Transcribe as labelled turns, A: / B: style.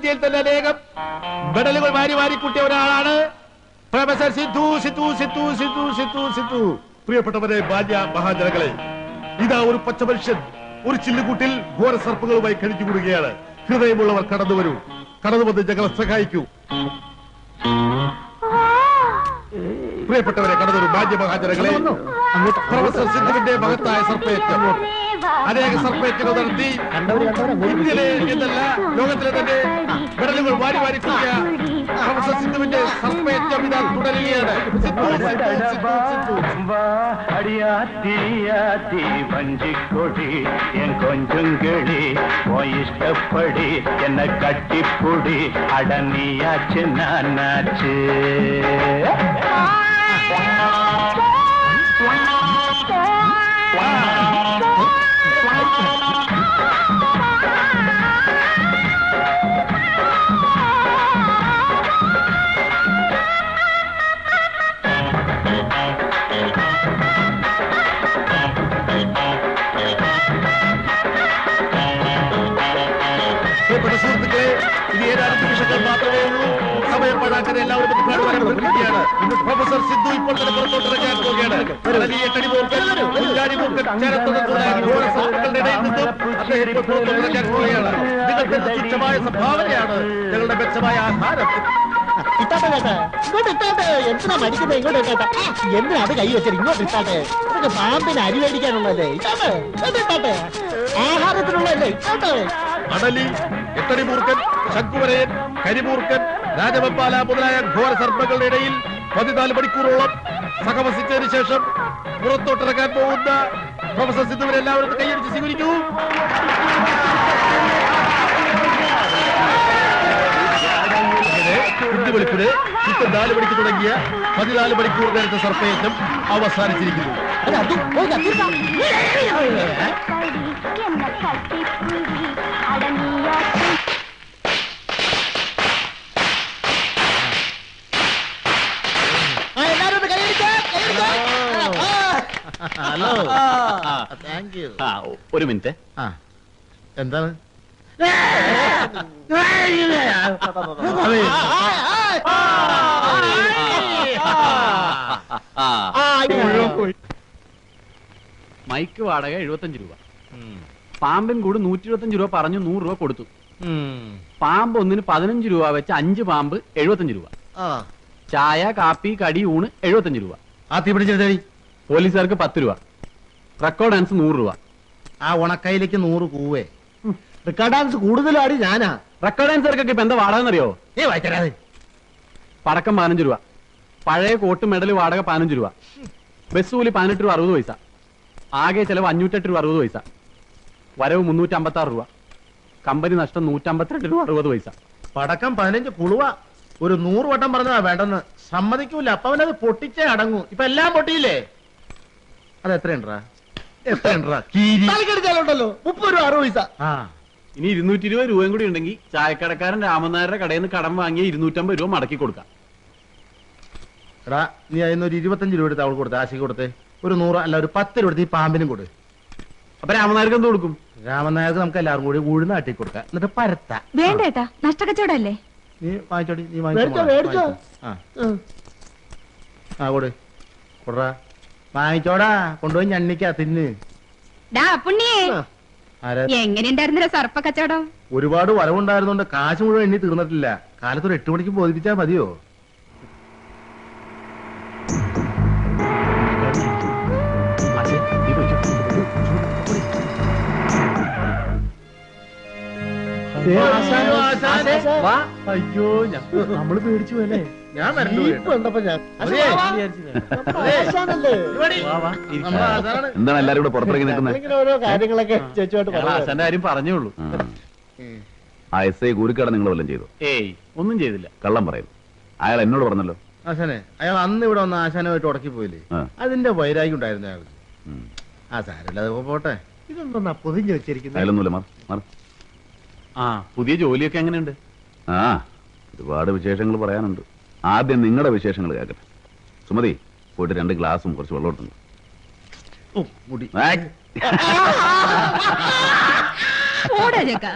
A: ഇന്ത്യയിൽ തന്നെ അനേകം മെഡലുകൾ വാരി വാരി കൂട്ടിയ ഒരാളാണ് പ്രൊഫസർ സിദ്ധു. സിദ്ധു സിദ്ധു സിദ്ധു സിദ്ധു സിദ്ധു. പ്രിയപ്പെട്ടവരെ, ബാല്യ മഹാജനങ്ങളെ, ഇതാ ഒരു പച്ച മനുഷ്യൻ ഒരു ചില്ലുകൂട്ടിൽ ഘോര സർപ്പങ്ങളുമായി കഴിഞ്ഞുകൂടുകയാണ്. ഹൃദയമുള്ളവർ കടന്നു വരൂ, കടന്നു വന്ന് ഞങ്ങളെ സഹായിക്കൂ. പ്രിയപ്പെട്ടവരെ, കടന്നൊരു ബാല്യ മഹാജനങ്ങളെ, പ്രൊഫസർ സിദ്ധുവിന്റെ മഹത്തായ സർപ്പയറ്റം അനേക സർപ്പയറ്റുകൾ നടത്തി ഇന്ത്യയിലെ എന്നല്ല ലോകത്തിലെ തന്നെ മെഡലുകൾ വാരി വാരി കൂടിയ പ്രൊഫസർ സിദ്ധുവിന്റെ സർപ്പയറ്റം ഇതാ തുടരുകയാണ്.
B: വഞ്ചിക്കൊടി എൻ കൊഞ്ചുംകിളി ഇഷ്ടപ്പെടി എന്നെ കട്ടിപ്പൊടി അടനിയാച്ച് നാനാച്ച്.
A: സുഹൃത്തുക്കളെ, ഇനി ഏതാനും നിമിഷങ്ങൾ മാത്രമേ ഉള്ളൂ. സമയം പാഴാക്കാൻ എല്ലാവരും പ്രൊഫസർ സിദ്ധു ഇപ്പോൾ തന്നെ പുറത്തോട്ടിറങ്ങാൻ പോവുകയാണ്. നിങ്ങൾക്ക് തുച്ഛമായ സംഭാവനയാണ് ഞങ്ങളുടെ മെച്ചമായ ആഹാരം.
C: എന്തിനാ മടിക്കുന്നത്? ഇങ്ങോട്ട് ഇട്ടാട്ടെ. എന്തിനാ അത് കൈ വെച്ചത്? ഇങ്ങോട്ട് ഇട്ടാട്ടെ. അതൊക്കെ പാമ്പിന് അരി മേടിക്കാനുള്ളതല്ലേ? ഇട്ടാട്ടെ. ആഹാരത്തിനുള്ളതല്ലേ? ഇട്ടാട്ടെ.
A: അടലി, എട്ടടിമൂർക്കൻ, ശംഖുവരയൻ, കരിമൂർക്കൻ, രാജവെപ്പാല മുതലായ ഘോര സർപ്പങ്ങളുടെ ഇടയിൽ 14 മണിക്കൂറോളം സഹവസിച്ചതിന് ശേഷം പുറത്തോട്ടിറക്കാൻ പോകുന്ന പ്രൊഫസർ സിദ്ധുവിനെ എല്ലാവരും കൈയടിച്ച് സ്വീകരിക്കൂ. വെളുപ്പിന് 4 മണിക്ക് തുടങ്ങിയ 14 മണിക്കൂർ നേരത്തെ സർപ്പയറ്റം അവസാനിച്ചിരിക്കുന്നു.
C: Hello, thank you.
B: ഒരു മിനിറ്റ്.
C: എന്താണ്?
B: മൈക്ക് വാടക 75 രൂപ, പാമ്പിൻ കൂട് 125 രൂപ പറഞ്ഞു, 100 രൂപ കൊടുത്തു. പാമ്പ് ഒന്നിന് 15 രൂപ വെച്ച് 5 പാമ്പ് 75 രൂപ. ചായ, കാപ്പി, കടി, ഊണ് 75 രൂപ.
C: ആ തീ പിടിച്ചെടുത്തടി.
B: പോലീസുകാർക്ക് 10 രൂപ. റെക്കോർഡ് ഡാൻസ് 100 രൂപ.
C: ആ ഉണക്കയിലേക്ക് 100 കൂവേ. റെക്കോർഡ് ഡാൻസ് കൂടുതലാടി ഞാനാ.
B: റെക്കോർഡ് ഡാൻസർക്കൊക്കെ ഇപ്പൊ എന്താ വാടക എന്നറിയോ?
C: വായിച്ചരാതെ.
B: പടക്കം 15 രൂപ, പഴയ കോട്ട് മെഡൽ വാടക 15 രൂപ, ബസ് കൂലി 18 രൂപ 60 പൈസ, ആകെ ചെലവ് 508 രൂപ 60 പൈസ, വരവ് 356 രൂപ, കമ്പനി നഷ്ടം 152 രൂപ 60 പൈസ.
C: പടക്കം 15 കുളുവ. ഒരു 100 വട്ടം പറഞ്ഞതാ വേണ്ടെന്ന്. സമ്മതിക്കൂല. അപ്പൊ അവനത് പൊട്ടിച്ചേ അടങ്ങൂ. ഇപ്പൊ എല്ലാം പൊട്ടിയില്ലേ? അത് എത്രയുണ്ടാ? എത്രയുണ്ടോ? 30 രൂപ 60 പൈസ.
B: ഇനി 220 രൂപയും കൂടി ഉണ്ടെങ്കിൽ ചായക്കടക്കാരൻ രാമനായരുടെ കടയിൽ നിന്ന് കടം വാങ്ങിയ 250 രൂപ മടക്കി കൊടുക്കാം.
C: എടാ, നീ അതിന് ഒരു 25 രൂപ എടുത്ത് അവൾ കൊടുത്ത് ആശയ്ക്ക് കൊടുത്തേ. ഒരു 100 അല്ല ഒരു 10 രൂപ എടുത്ത് ഈ പാമ്പിനും കൊടു.
B: അപ്പൊ രാമനായർക്ക് എന്ത് കൊടുക്കും?
C: രാമനായർക്ക് നമുക്ക് എല്ലാവരും കൂടി ഉഴുന്ന് ആട്ടി കൊടുക്കാം. എന്നിട്ട് പരത്ത.
D: വേണ്ടേട്ടാ, നഷ്ടക്കച്ചവടല്ലേ?
C: നീ വാങ്ങിച്ചോടി. നീ വാങ്ങിച്ചോ. ആ കൊടു. കൊടുറാ. വാങ്ങിച്ചോടാ. കൊണ്ടുപോയി ഞണ്ണിക്കാ തിന്ന്.
D: എങ്ങനെയുണ്ടായിരുന്നില്ല സർപ്പ കച്ചവടം?
C: ഒരുപാട് വരവുണ്ടായിരുന്നോണ്ട് കാശ് മുഴുവൻ എണ്ണി തീർന്നിട്ടില്ല. കാലത്തൊരു 8 മണിക്ക് ബോധിപ്പിച്ചാൽ മതിയോ?
B: അയ്യോ,
C: നമ്മള് പേടിച്ചു പോയല്ലേ? ഞാൻ വരണ്ടോ?
E: എന്താണ് എല്ലാരും കൂടെ പുറത്തിറങ്ങി നിൽക്കുന്നത്?
C: ഓരോ കാര്യങ്ങളൊക്കെ ചേച്ചുമായിട്ട്
B: ആശാന്റെ കാര്യം പറഞ്ഞോളൂ.
E: ആ SI കൂലിക്കട നിങ്ങൾ വല്ലതും ചെയ്തു?
B: ഏയ്, ഒന്നും ചെയ്തില്ല.
E: കള്ളം പറയുന്നു. അയാൾ എന്നോട് പറഞ്ഞല്ലോ.
C: ആശാനെ, അയാൾ അന്ന് ഇവിടെ വന്ന് ആശാനുമായിട്ട് ഉടക്കി പോയില്ലേ? അതിന്റെ വൈരാഗ്യം ഉണ്ടായിരുന്നു അയാൾക്ക്. ആ സാരമില്ല, അത് പോട്ടെ. ഇതൊന്നാ പൊതിഞ്ഞു വെച്ചിരിക്കുന്നത്.
E: അയാളൊന്നുമില്ല.
B: ആ, പുതിയ ജോലിയൊക്കെ എങ്ങനെയുണ്ട്?
E: ആ, ഒരുപാട് വിശേഷങ്ങൾ പറയാനുണ്ട്. ആദ്യം നിങ്ങളുടെ വിശേഷങ്ങൾ കേൾക്കട്ടെ. സുമതി, പോയിട്ട് 2 ഗ്ലാസും കുറച്ച് വെള്ളം എടുത്തു.
C: മുടി
D: ഓടാ ചേക്കാ.